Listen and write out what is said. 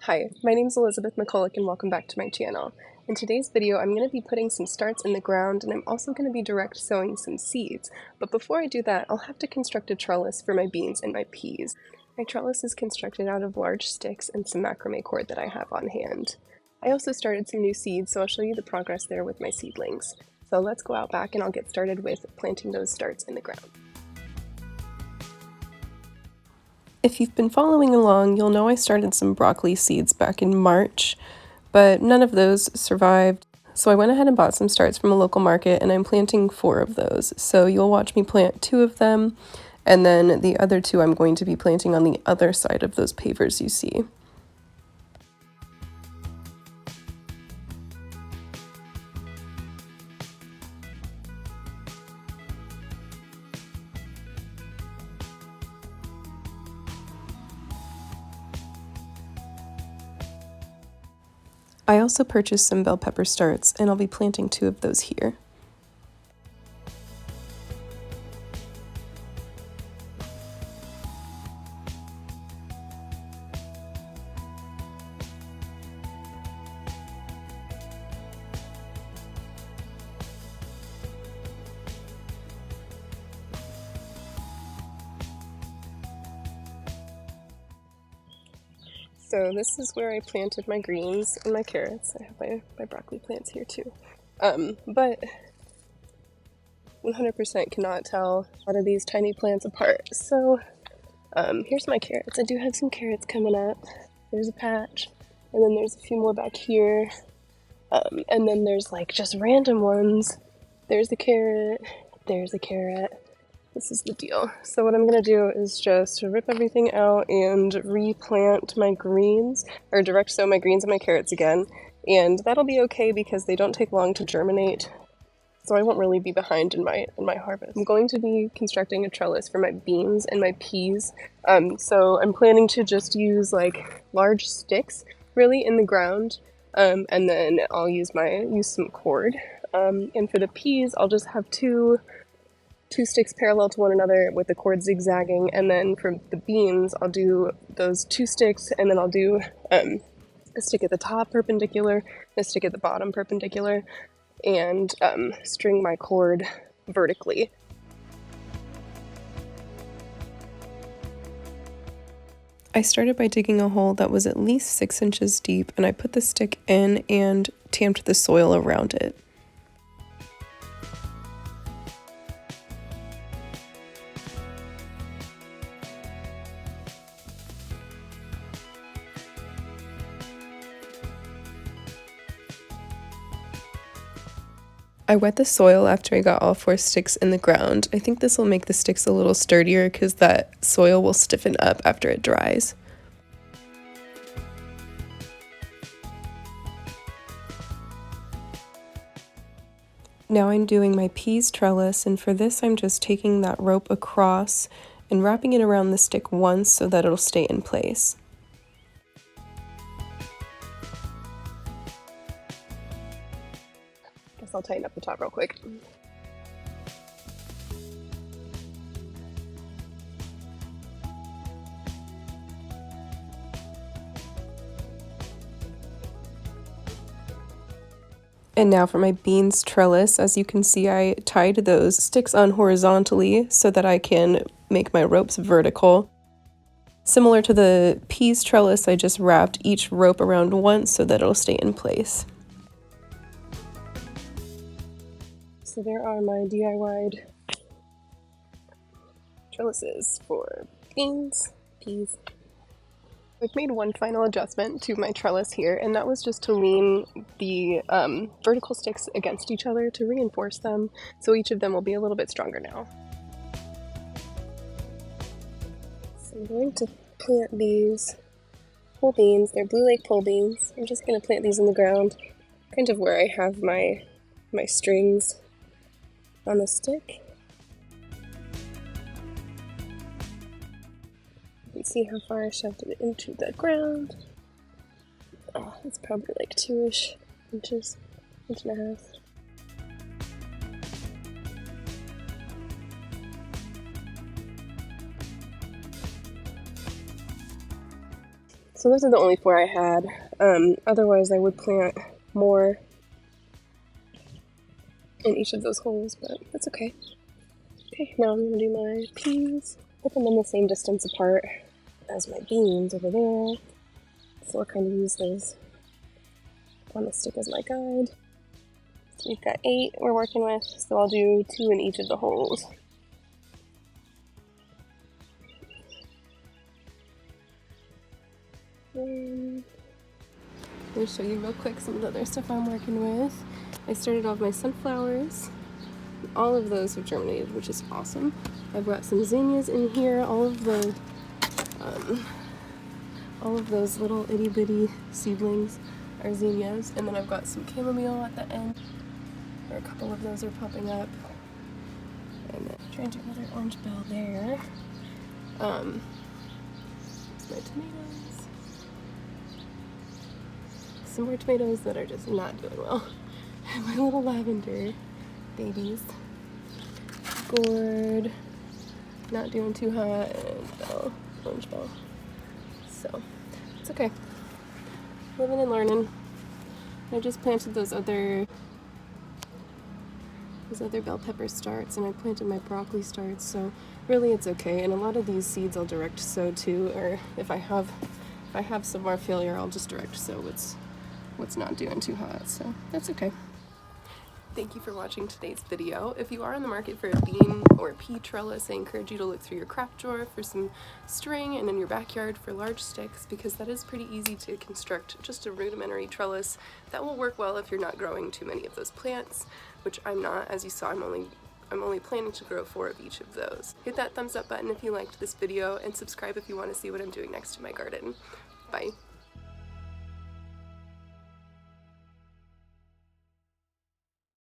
Hi, my name is Elizabeth McCulloch and welcome back to my channel. In today's video, I'm going to be putting some starts in the ground and I'm also going to be direct sowing some seeds. But before I do that, I'll have to construct a trellis for my beans and my peas. My trellis is constructed out of large sticks and some macrame cord that I have on hand. I also started some new seeds, so I'll show you the progress there with my seedlings. So let's go out back and I'll get started with planting those starts in the ground. If you've been following along, you'll know I started some broccoli seeds back in March, but none of those survived. So I went ahead and bought some starts from a local market and I'm planting 4 of those. So you'll watch me plant 2 of them, and then the other 2 I'm going to be planting on the other side of those pavers you see. I also purchased some bell pepper starts, and I'll be planting 2 of those here. So this is where I planted my greens and my carrots. I have my broccoli plants here too. But 100% cannot tell a lot of these tiny plants apart. So here's my carrots. I do have some carrots coming up. There's a patch, and then there's a few more back here. And then there's like just random ones. There's a carrot, there's a carrot. This is the deal. So what I'm going to do is just rip everything out and replant my greens, or direct sow my greens and my carrots again. And that'll be okay because they don't take long to germinate, so I won't really be behind in my harvest. I'm going to be constructing a trellis for my beans and my peas. So I'm planning to just use like large sticks really in the ground, and then I'll use some cord. And for the peas, I'll just have two sticks parallel to one another with the cord zigzagging, and then for the beans I'll do those 2 sticks, and then I'll do a stick at the top perpendicular, a stick at the bottom perpendicular, and string my cord vertically. I started by digging a hole that was at least 6 inches deep, and I put the stick in and tamped the soil around it. I wet the soil after I got all 4 sticks in the ground. I think this will make the sticks a little sturdier because that soil will stiffen up after it dries. Now I'm doing my peas trellis, and for this I'm just taking that rope across and wrapping it around the stick once so that it'll stay in place. I'll tighten up the top real quick. And now for my beans trellis. As you can see, I tied those sticks on horizontally so that I can make my ropes vertical. Similar to the peas trellis, I just wrapped each rope around once so that it'll stay in place. So there are my DIY'd trellises for beans, peas. I've made one final adjustment to my trellis here, and that was just to lean the vertical sticks against each other to reinforce them, so each of them will be a little bit stronger now. So I'm going to plant these pole beans. They're Blue Lake pole beans. I'm just going to plant these in the ground, kind of where I have my strings on the stick. You can see how far I shoved it into the ground. It's probably like 2-ish inches, 1.5 inches. So So those are the only 4 I had. Otherwise I would plant more in each of those holes, but that's okay. Okay, now I'm gonna do my peas. Put them in the same distance apart as my beans over there. So I'll kind of use those on the stick as my guide. So we've got 8 we're working with, so I'll do 2 in each of the holes. I'll show you real quick some of the other stuff I'm working with. I started off my sunflowers. All of those have germinated, which is awesome. I've got some zinnias in here, all of those little itty bitty seedlings are zinnias, and then I've got some chamomile at the end, where a couple of those are popping up, and then trying to do another orange bell there. Here's my tomatoes. Some more tomatoes that are just not doing well. And my little lavender babies. Gourd, not doing too hot, and bell, orange bell. So, it's okay. Living and learning. I just planted those other bell pepper starts, and I planted my broccoli starts, so really it's okay. And a lot of these seeds I'll direct sow too, or if I have some more failure, I'll just direct sow what's not doing too hot, so that's okay. Thank you for watching today's video. If you are in the market for a bean or pea trellis, I encourage you to look through your craft drawer for some string and in your backyard for large sticks, because that is pretty easy to construct just a rudimentary trellis that will work well if you're not growing too many of those plants, which I'm not. As you saw, I'm only planning to grow 4 of each of those. Hit that thumbs up button if you liked this video, and subscribe if you want to see what I'm doing next in my garden. Bye.